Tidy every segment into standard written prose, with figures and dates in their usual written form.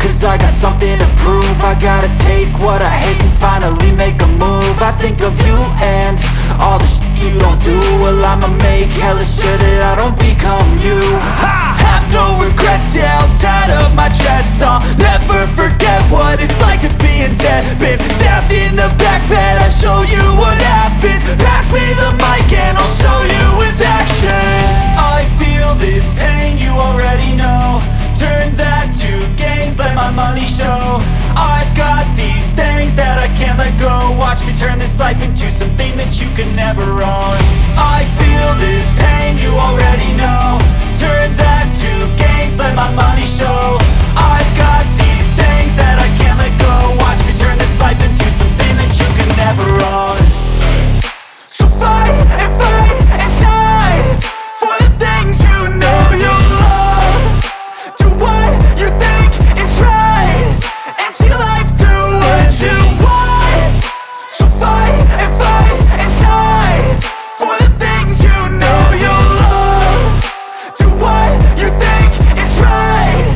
cause I got something to prove. I gotta take what I hate and finally make a move. I think of you and all the shit you don't do. Well, I'ma make hella sure that I don't become you. I have no regrets, yeah, I'll tie up my chest. I'll never forget what it's like to be in debt. Been stabbed in the back bed, I'll show you what happens. Pass me the mic and I'll show you with action. I feel this pain, you already know. Turn that to gains, let my money show. I've got these things that I can't let go. Watch me turn this life into something that you can never own. I feel this pain, you already know. Turn that to gains, let my money show. I've got these things that I can't let go. Watch me turn this life into something that you can never own. So fight and die for the things you know you love. Do what you think is right and see life do what you want. So fight and die for the things you know you love. Do what you think is right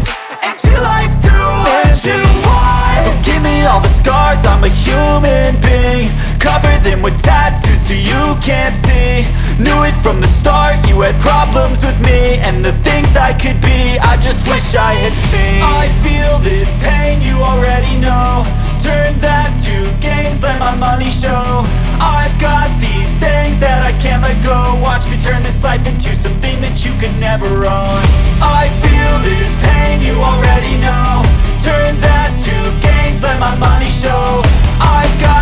and see life do what you want. So give me all the scars, I'm a human being. Cover them with tattoos so you can't see. Knew it from the start, you had problems with me and the things I could be, I just wish I had seen. I feel this pain, you already know. Turn that to gains, let my money show. I've got these things that I can't let go. Watch me turn this life into something that you can never own. I feel this pain, you already know. Turn that to gains, let my money show. I've got